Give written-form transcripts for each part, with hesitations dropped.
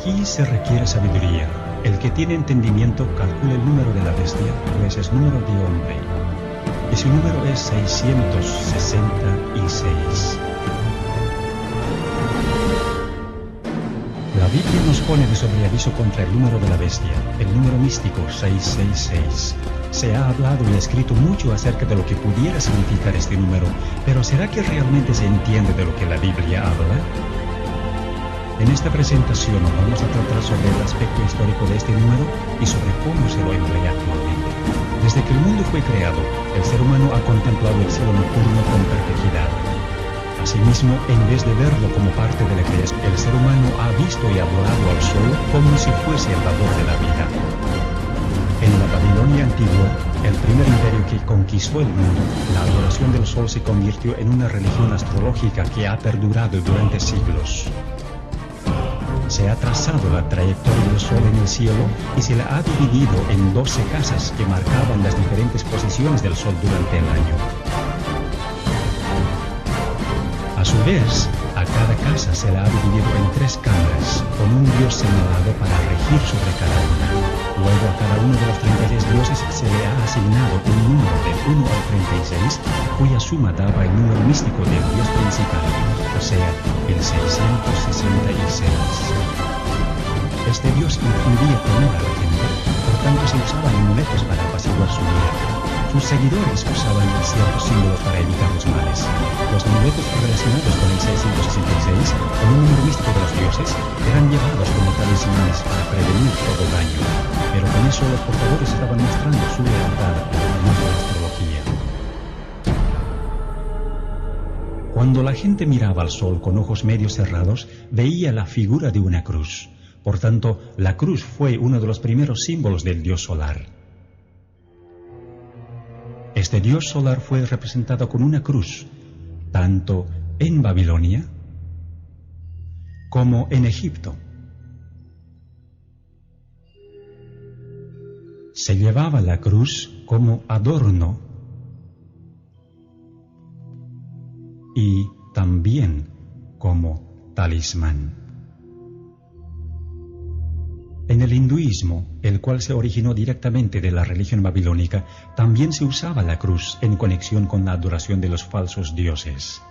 Aquí se requiere sabiduría. El que tiene entendimiento calcula el número de la bestia, pues es número de hombre. Y su número es 666. La Biblia nos pone de sobreaviso contra el número de la bestia, el número místico 666. Se ha hablado y escrito mucho acerca de lo que pudiera significar este número, pero ¿será que realmente se entiende de lo que la Biblia habla? En esta presentación vamos a tratar sobre el aspecto histórico de este número y sobre cómo se lo emplea actualmente. Desde que el mundo fue creado, el ser humano ha contemplado el cielo nocturno con perplejidad. Asimismo, en vez de verlo como parte de la creación, el ser humano ha visto y adorado al sol como si fuese el dador de la vida. En la Babilonia antigua, el primer imperio que conquistó el mundo, la adoración del sol se convirtió en una religión astrológica que ha perdurado durante siglos. Se ha trazado la trayectoria del sol en el cielo y se la ha dividido en 12 casas que marcaban las diferentes posiciones del sol durante el año. A su vez, a cada casa se la ha dividido en 3 cámaras, con un dios señalado para regir sobre cada una. Luego a cada uno de los 36 dioses se le ha asignado un número del 1 al 36, cuya suma daba el número místico del dios principal, o sea, el 666. Este dios infundía temor a la gente, por tanto se usaban amuletos para apaciguar su ira. Sus seguidores usaban ciertos símbolos para evitar los males. Los amuletos relacionados con el 666, con un número místico de los dioses, eran llevados como talismanes para prevenir todo daño. Pero con eso los portadores estaban mostrando su lealtad a la astrología. Cuando la gente miraba al sol con ojos medio cerrados, veía la figura de una cruz. Por tanto, la cruz fue uno de los primeros símbolos del dios solar. Este dios solar fue representado con una cruz, tanto en Babilonia como en Egipto. Se llevaba la cruz como adorno y también como talismán. En el hinduismo, el cual se originó directamente de la religión babilónica, también se usaba la cruz en conexión con la adoración de los falsos dioses.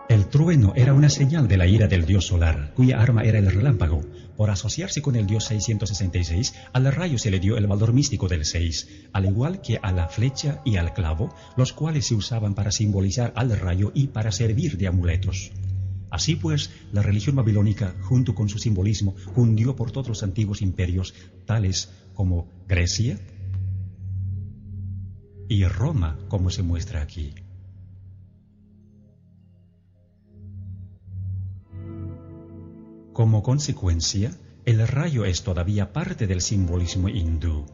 El trueno era una señal de la ira del dios solar, cuya arma era el relámpago. Por asociarse con el dios 666, al rayo se le dio el valor místico del 6, al igual que a la flecha y al clavo, los cuales se usaban para simbolizar al rayo y para servir de amuletos. Así pues, la religión babilónica, junto con su simbolismo, cundió por todos los antiguos imperios, tales como Grecia y Roma, como se muestra aquí. Como consecuencia, el rayo es todavía parte del simbolismo hindú.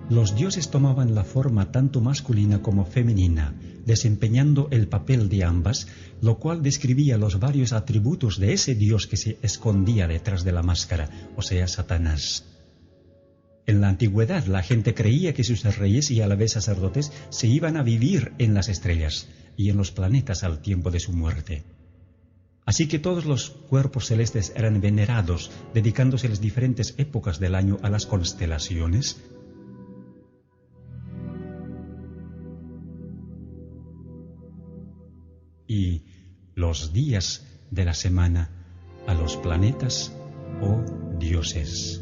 Los dioses tomaban la forma tanto masculina como femenina, desempeñando el papel de ambas, lo cual describía los varios atributos de ese dios que se escondía detrás de la máscara, o sea, Satanás. En la antigüedad, la gente creía que sus reyes y a la vez sacerdotes se iban a vivir en las estrellas y en los planetas al tiempo de su muerte. Así que todos los cuerpos celestes eran venerados, dedicándose las diferentes épocas del año a las constelaciones. Y los días de la semana a los planetas o dioses.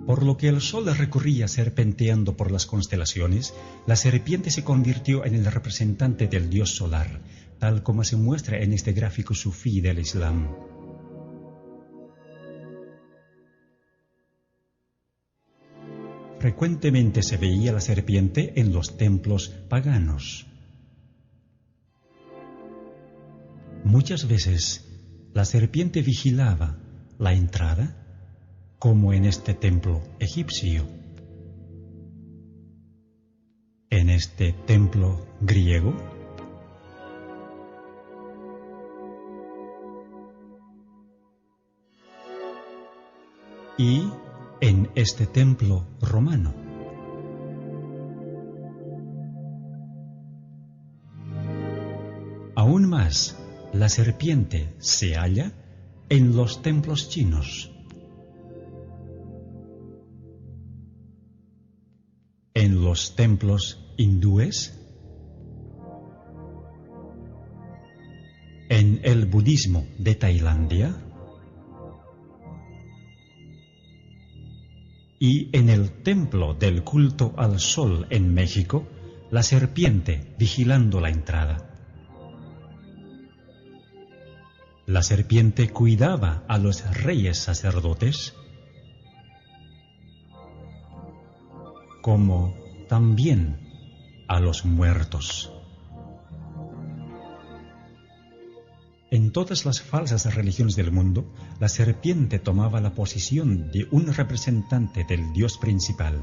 Por lo que el sol recorría serpenteando por las constelaciones, la serpiente se convirtió en el representante del dios solar, tal como se muestra en este gráfico sufí del Islam. Frecuentemente se veía la serpiente en los templos paganos. Muchas veces la serpiente vigilaba la entrada, como en este templo egipcio. en este templo griego? Y en este templo romano. Aún más, la serpiente se halla en los templos chinos, en los templos hindúes, en el budismo de Tailandia y en el templo del culto al sol en México, la serpiente vigilando la entrada. La serpiente cuidaba a los reyes sacerdotes, como también a los muertos. En todas las falsas religiones del mundo, la serpiente tomaba la posición de un representante del dios principal.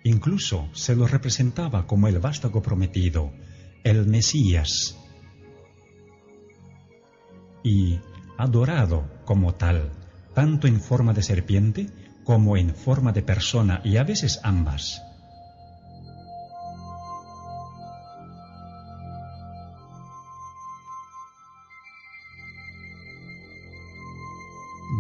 Incluso se lo representaba como el vástago prometido, el Mesías, y adorado como tal, tanto en forma de serpiente como en forma de persona, y a veces ambas.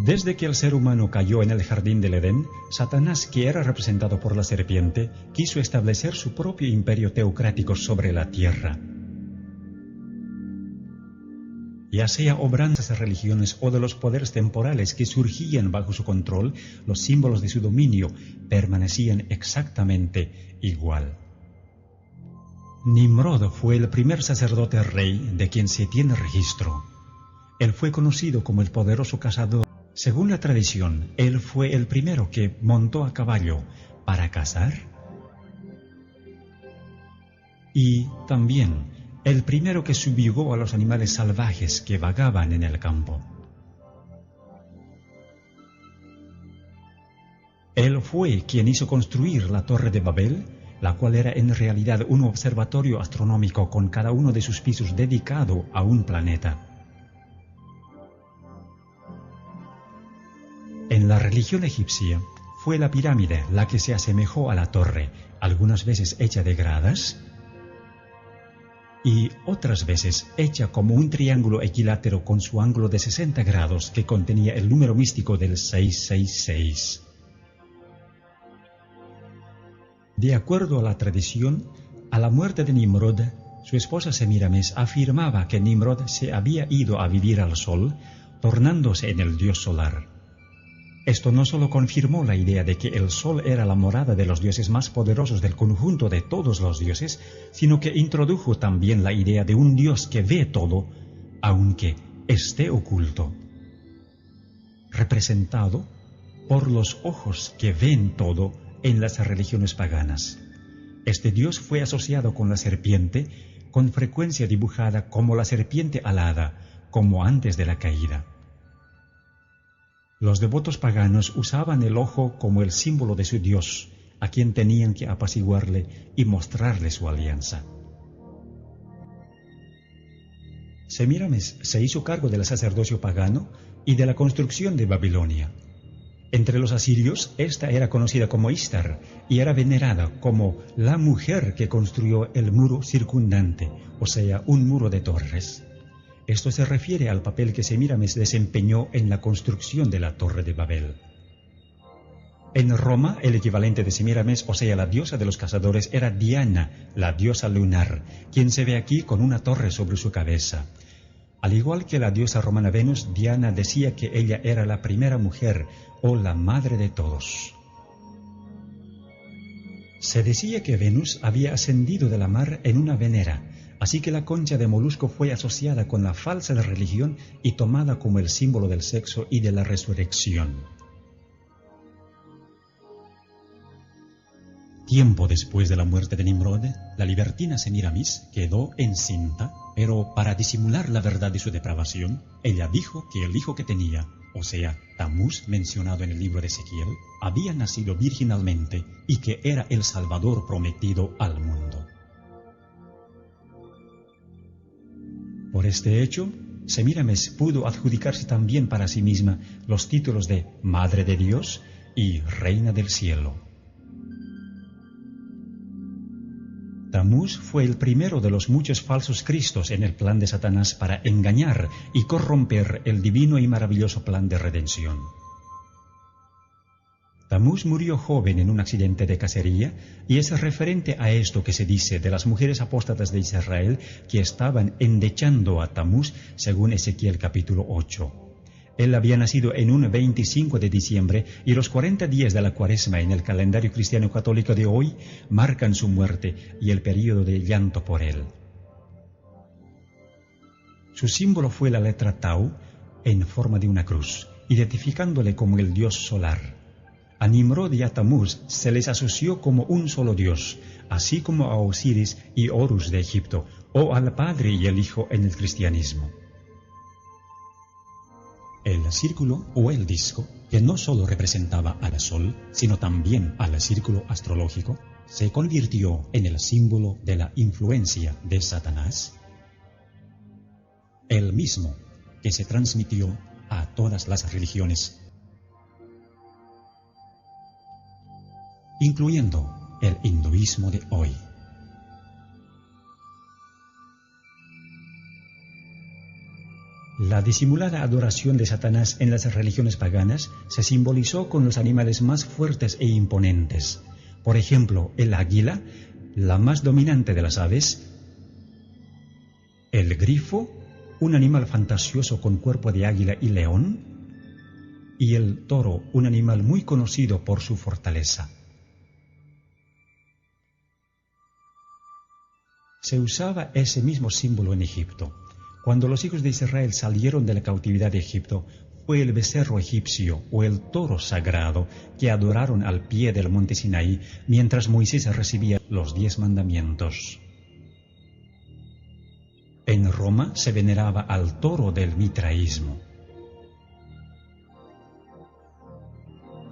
Desde que el ser humano cayó en el jardín del Edén, Satanás, que era representado por la serpiente, quiso establecer su propio imperio teocrático sobre la tierra. Ya sea obrando de religiones o de los poderes temporales que surgían bajo su control, los símbolos de su dominio permanecían exactamente igual. Nimrod fue el primer sacerdote rey de quien se tiene registro. Él fue conocido como el poderoso cazador. Según la tradición, él fue el primero que montó a caballo para cazar y también el primero que subjugó a los animales salvajes que vagaban en el campo. Él fue quien hizo construir la Torre de Babel, la cual era en realidad un observatorio astronómico con cada uno de sus pisos dedicado a un planeta. En la religión egipcia, fue la pirámide la que se asemejó a la torre, algunas veces hecha de gradas y otras veces hecha como un triángulo equilátero con su ángulo de 60 grados que contenía el número místico del 666. De acuerdo a la tradición, a la muerte de Nimrod, su esposa Semiramis afirmaba que Nimrod se había ido a vivir al sol, tornándose en el dios solar. Esto no solo confirmó la idea de que el sol era la morada de los dioses más poderosos del conjunto de todos los dioses, sino que introdujo también la idea de un dios que ve todo, aunque esté oculto, representado por los ojos que ven todo en las religiones paganas. Este dios fue asociado con la serpiente, con frecuencia dibujada como la serpiente alada, como antes de la caída. Los devotos paganos usaban el ojo como el símbolo de su dios, a quien tenían que apaciguarle y mostrarle su alianza. Semíramis se hizo cargo del sacerdocio pagano y de la construcción de Babilonia. Entre los asirios, esta era conocida como Istar y era venerada como la mujer que construyó el muro circundante, o sea, un muro de torres. Esto se refiere al papel que Semíramis desempeñó en la construcción de la Torre de Babel. En Roma, el equivalente de Semíramis, o sea, la diosa de los cazadores, era Diana, la diosa lunar, quien se ve aquí con una torre sobre su cabeza. Al igual que la diosa romana Venus, Diana decía que ella era la primera mujer o la madre de todos. Se decía que Venus había ascendido de la mar en una venera, así que la concha de molusco fue asociada con la falsa religión y tomada como el símbolo del sexo y de la resurrección. Tiempo después de la muerte de Nimrod, la libertina Semíramis quedó encinta, pero para disimular la verdad de su depravación, ella dijo que el hijo que tenía o sea, Tamuz mencionado en el libro de Ezequiel, había nacido virginalmente y que era el Salvador prometido al mundo. Por este hecho, Semíramis pudo adjudicarse también para sí misma los títulos de Madre de Dios y Reina del Cielo. Tamuz fue el primero de los muchos falsos cristos en el plan de Satanás para engañar y corromper el divino y maravilloso plan de redención. Tamuz murió joven en un accidente de cacería y es referente a esto que se dice de las mujeres apóstatas de Israel que estaban endechando a Tamuz según Ezequiel capítulo 8. Él había nacido en un 25 de diciembre y los 40 días de la Cuaresma en el calendario cristiano católico de hoy marcan su muerte y el período de llanto por él. Su símbolo fue la letra Tau en forma de una cruz, identificándole como el dios solar. A Nimrod y a Tamuz se les asoció como un solo dios, así como a Osiris y Horus de Egipto, o al Padre y el Hijo en el cristianismo. El círculo o el disco, que no solo representaba al Sol, sino también al círculo astrológico, se convirtió en el símbolo de la influencia de Satanás, el mismo que se transmitió a todas las religiones, incluyendo el hinduismo de hoy. La disimulada adoración de Satanás en las religiones paganas se simbolizó con los animales más fuertes e imponentes. Por ejemplo, el águila, la más dominante de las aves, el grifo, un animal fantasioso con cuerpo de águila y león, y el toro, un animal muy conocido por su fortaleza. Se usaba ese mismo símbolo en Egipto. Cuando los hijos de Israel salieron de la cautividad de Egipto, fue el becerro egipcio o el toro sagrado que adoraron al pie del monte Sinaí mientras Moisés recibía los 10 mandamientos. En Roma se veneraba al toro del mitraísmo.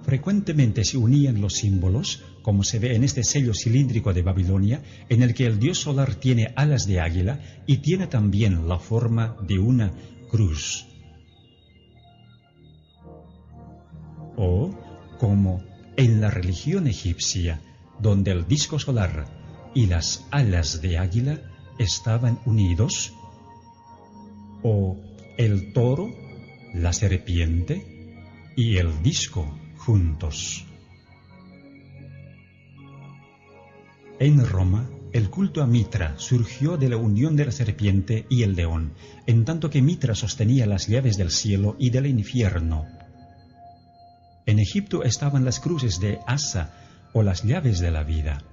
Frecuentemente se unían los símbolos, como se ve en este sello cilíndrico de Babilonia, en el que el dios solar tiene alas de águila y tiene también la forma de una cruz. O, como en la religión egipcia, donde el disco solar y las alas de águila estaban unidos, o el toro, la serpiente y el disco juntos. En Roma, el culto a Mitra surgió de la unión de la serpiente y el león, en tanto que Mitra sostenía las llaves del cielo y del infierno. En Egipto estaban las cruces de Asa o las llaves de la vida.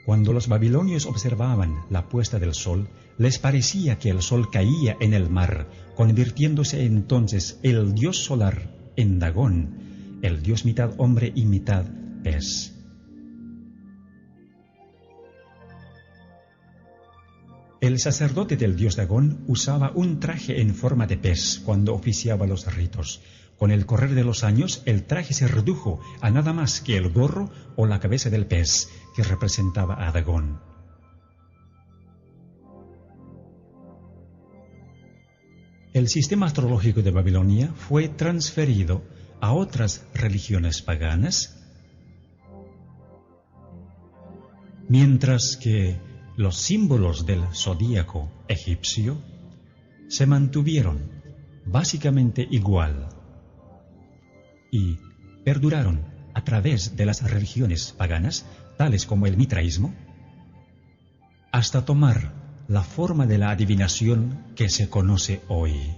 Cuando los babilonios observaban la puesta del sol, les parecía que el sol caía en el mar, convirtiéndose entonces el dios solar en Dagón, el dios mitad hombre y mitad pez. El sacerdote del dios Dagón usaba un traje en forma de pez cuando oficiaba los ritos. Con el correr de los años, el traje se redujo a nada más que el gorro o la cabeza del pez, que representaba a Dagón. El sistema astrológico de Babilonia fue transferido a otras religiones paganas, mientras que los símbolos del zodíaco egipcio se mantuvieron básicamente igual y perduraron a través de las religiones paganas, tales como el mitraísmo, hasta tomar la forma de la adivinación que se conoce hoy.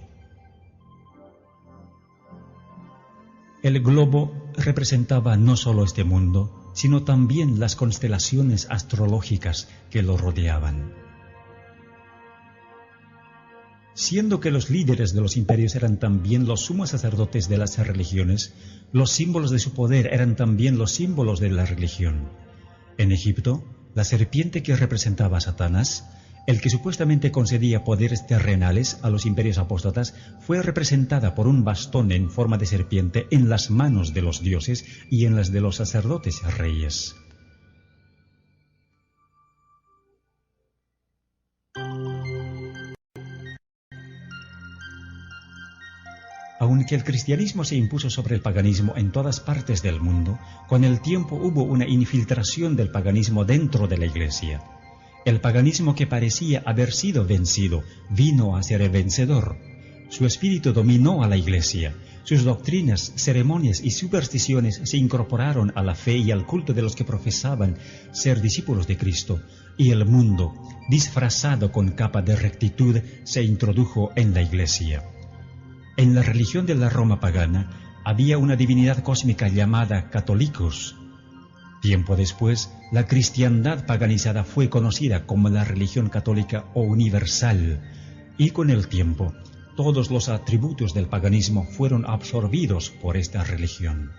El globo representaba no solo este mundo, sino también las constelaciones astrológicas que lo rodeaban. Siendo que los líderes de los imperios eran también los sumos sacerdotes de las religiones, los símbolos de su poder eran también los símbolos de la religión. En Egipto, la serpiente que representaba a Satanás, el que supuestamente concedía poderes terrenales a los imperios apóstatas, fue representada por un bastón en forma de serpiente en las manos de los dioses y en las de los sacerdotes reyes. Aunque el cristianismo se impuso sobre el paganismo en todas partes del mundo, con el tiempo hubo una infiltración del paganismo dentro de la Iglesia. El paganismo que parecía haber sido vencido vino a ser el vencedor. Su espíritu dominó a la Iglesia. Sus doctrinas, ceremonias y supersticiones se incorporaron a la fe y al culto de los que profesaban ser discípulos de Cristo, y el mundo, disfrazado con capa de rectitud, se introdujo en la Iglesia. En la religión de la Roma pagana había una divinidad cósmica llamada Catholicos. Tiempo después, la cristiandad paganizada fue conocida como la religión católica o universal, y con el tiempo, todos los atributos del paganismo fueron absorbidos por esta religión.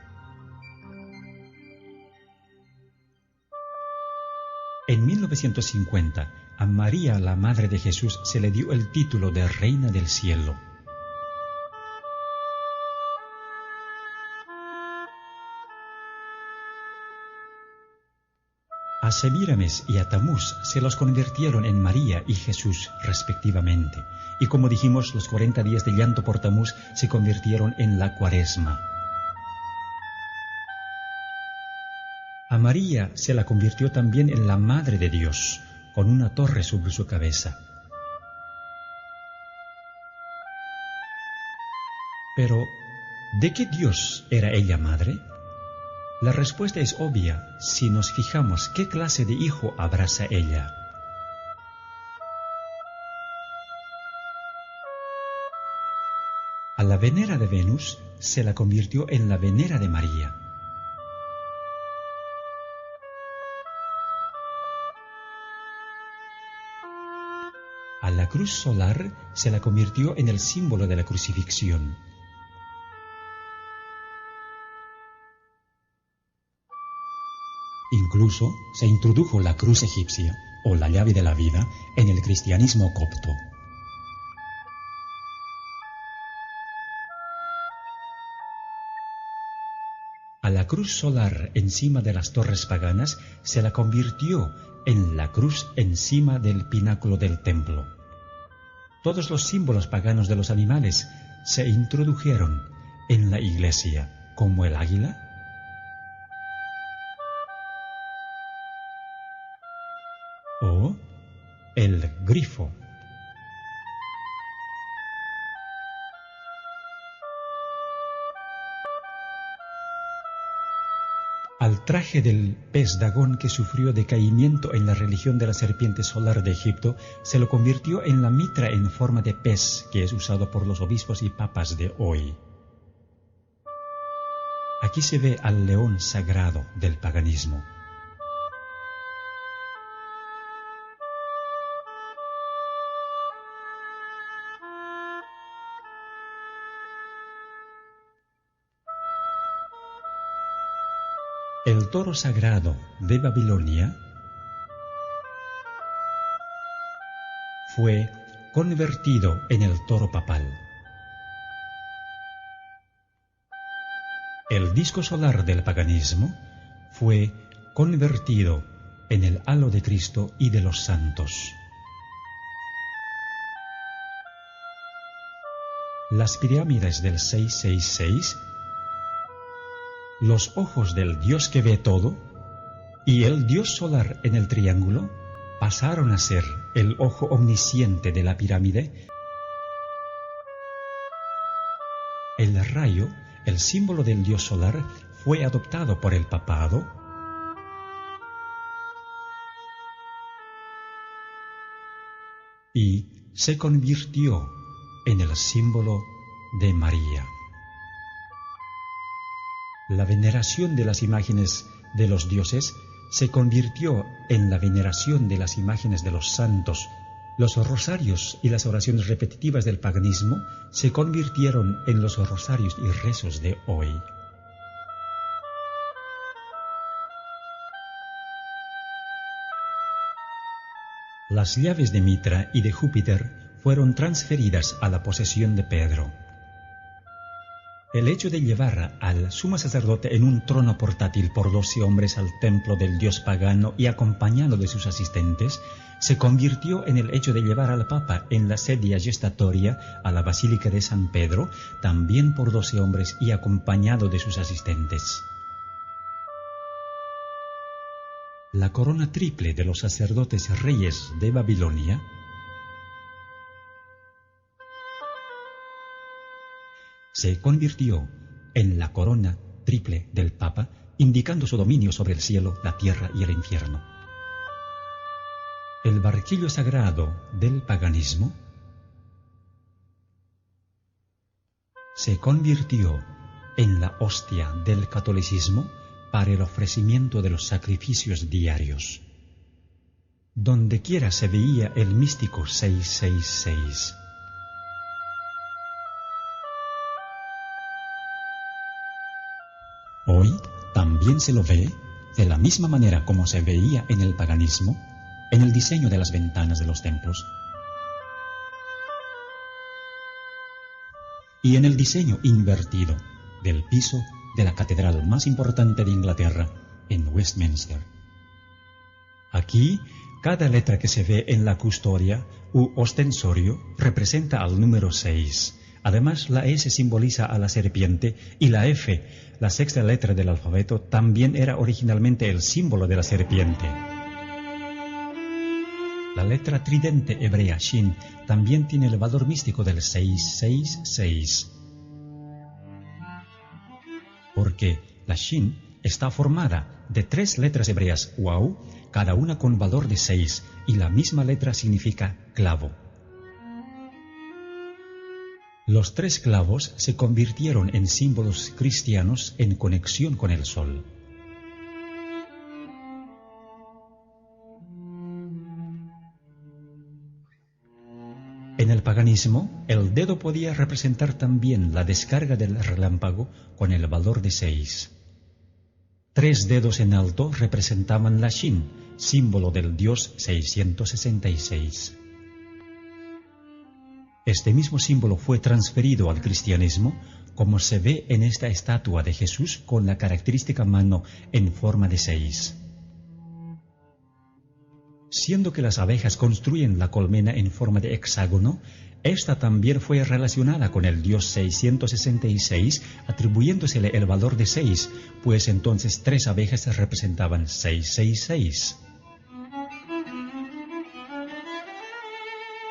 En 1950, a María, la Madre de Jesús, se le dio el título de Reina del Cielo. A Semíramis y a Tamuz se los convirtieron en María y Jesús respectivamente, y como dijimos, los 40 días de llanto por Tamuz se convirtieron en la Cuaresma. A María se la convirtió también en la Madre de Dios, con una torre sobre su cabeza. Pero, ¿de qué Dios era ella madre? La respuesta es obvia si nos fijamos qué clase de hijo abraza ella. A la Venera de Venus se la convirtió en la Venera de María. A la cruz solar se la convirtió en el símbolo de la crucifixión. Incluso se introdujo la cruz egipcia, o la llave de la vida, en el cristianismo copto. A la cruz solar encima de las torres paganas se la convirtió en la cruz encima del pináculo del templo. Todos los símbolos paganos de los animales se introdujeron en la iglesia, como el águila, o el grifo. Al traje del pez Dagón, que sufrió decaimiento en la religión de la serpiente solar de Egipto, se lo convirtió en la mitra en forma de pez que es usado por los obispos y papas de hoy. Aquí se ve al león sagrado del paganismo. El toro sagrado de Babilonia fue convertido en el toro papal. El disco solar del paganismo fue convertido en el halo de Cristo y de los santos. Las pirámides del 666, los ojos del Dios que ve todo y el Dios solar en el triángulo pasaron a ser el ojo omnisciente de la pirámide. El rayo, el símbolo del Dios solar, fue adoptado por el papado y se convirtió en el símbolo de María. La veneración de las imágenes de los dioses se convirtió en la veneración de las imágenes de los santos. Los rosarios y las oraciones repetitivas del paganismo se convirtieron en los rosarios y rezos de hoy. Las llaves de Mitra y de Júpiter fueron transferidas a la posesión de Pedro. El hecho de llevar al sumo sacerdote en un trono portátil por 12 hombres al templo del dios pagano y acompañado de sus asistentes, se convirtió en el hecho de llevar al Papa en la sedia gestatoria a la Basílica de San Pedro, también por 12 hombres y acompañado de sus asistentes. La corona triple de los sacerdotes reyes de Babilonia se convirtió en la corona triple del Papa, indicando su dominio sobre el cielo, la tierra y el infierno. El barquillo sagrado del paganismo se convirtió en la hostia del catolicismo para el ofrecimiento de los sacrificios diarios. Dondequiera se veía el místico 666. Hoy también se lo ve de la misma manera como se veía en el paganismo, en el diseño de las ventanas de los templos y en el diseño invertido del piso de la catedral más importante de Inglaterra, en Westminster. Aquí, cada letra que se ve en la custodia u ostensorio representa al número 6. Además, la S simboliza a la serpiente y la F, la sexta letra del alfabeto, también era originalmente el símbolo de la serpiente. La letra tridente hebrea Shin también tiene el valor místico del 666. Porque la Shin está formada de 3 letras hebreas Waw, cada una con valor de 6, y la misma letra significa clavo. Los 3 clavos se convirtieron en símbolos cristianos en conexión con el sol. En el paganismo, el dedo podía representar también la descarga del relámpago con el valor de 6. 3 dedos en alto representaban la Shin, símbolo del dios 666. Este mismo símbolo fue transferido al cristianismo, como se ve en esta estatua de Jesús con la característica mano en forma de 6. Siendo que las abejas construyen la colmena en forma de hexágono, esta también fue relacionada con el dios 666, atribuyéndosele el valor de 6, pues entonces 3 abejas representaban 666.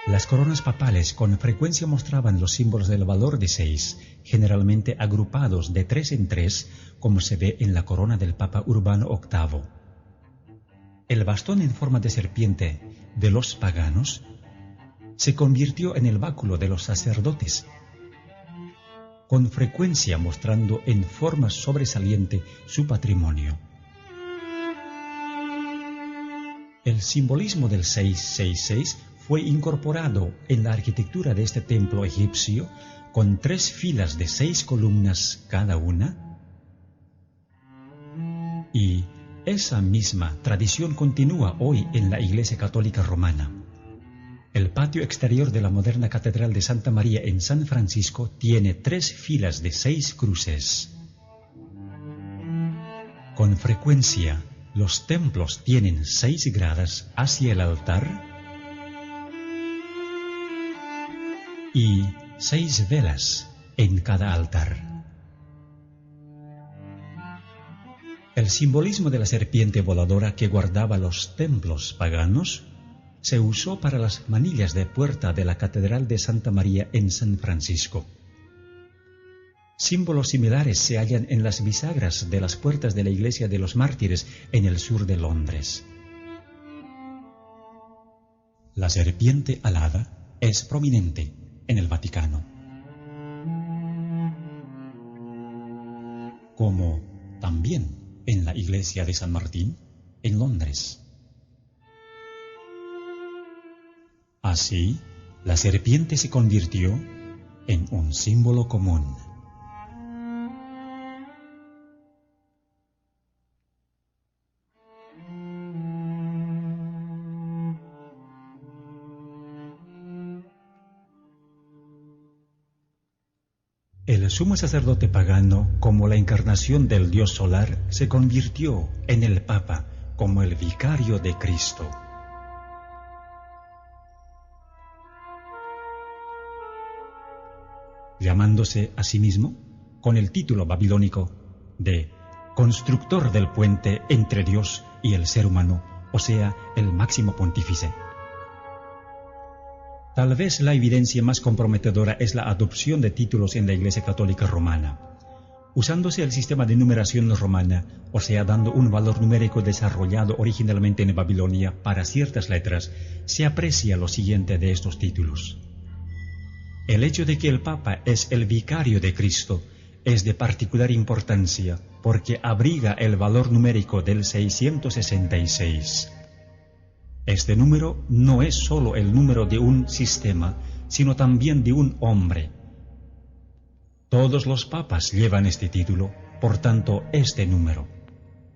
Las coronas papales con frecuencia mostraban los símbolos del valor de 6, generalmente agrupados de 3 en 3, como se ve en la corona del Papa Urbano VIII. El bastón en forma de serpiente de los paganos se convirtió en el báculo de los sacerdotes, con frecuencia mostrando en forma sobresaliente su patrimonio. El simbolismo del 666 fue incorporado en la arquitectura de este templo egipcio con 3 filas de 6 columnas cada una, y esa misma tradición continúa hoy en la Iglesia Católica Romana. El patio exterior de la moderna Catedral de Santa María en San Francisco tiene 3 filas de 6 cruces. Con frecuencia, los templos tienen 6 gradas hacia el altar y 6 velas en cada altar. El simbolismo de la serpiente voladora que guardaba los templos paganos se usó para las manillas de puerta de la Catedral de Santa María en San Francisco. Símbolos similares se hallan en las bisagras de las puertas de la Iglesia de los Mártires en el sur de Londres. La serpiente alada es prominente en el Vaticano, como también en la Iglesia de San Martín en Londres. Así, la serpiente se convirtió en un símbolo común. El sumo sacerdote pagano, como la encarnación del dios solar, se convirtió en el Papa como el vicario de Cristo. Llamándose a sí mismo con el título babilónico de constructor del puente entre Dios y el ser humano, o sea, el máximo pontífice. Tal vez la evidencia más comprometedora es la adopción de títulos en la Iglesia Católica Romana. Usándose el sistema de numeración romana, o sea, dando un valor numérico desarrollado originalmente en Babilonia para ciertas letras, se aprecia lo siguiente de estos títulos. El hecho de que el Papa es el vicario de Cristo es de particular importancia porque abriga el valor numérico del 666. Este número no es solo el número de un sistema, sino también de un hombre. Todos los papas llevan este título, por tanto, este número.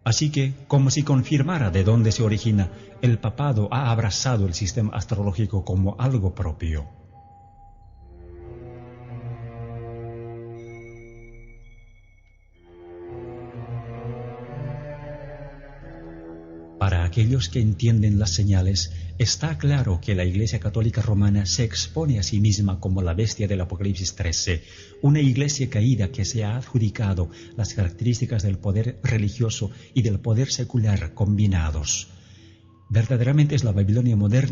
Así que, como si confirmara de dónde se origina, el papado ha abrazado el sistema astrológico como algo propio. Para aquellos que entienden las señales, está claro que la Iglesia Católica Romana se expone a sí misma como la bestia del Apocalipsis 13, una iglesia caída que se ha adjudicado las características del poder religioso y del poder secular combinados. Verdaderamente es la Babilonia moderna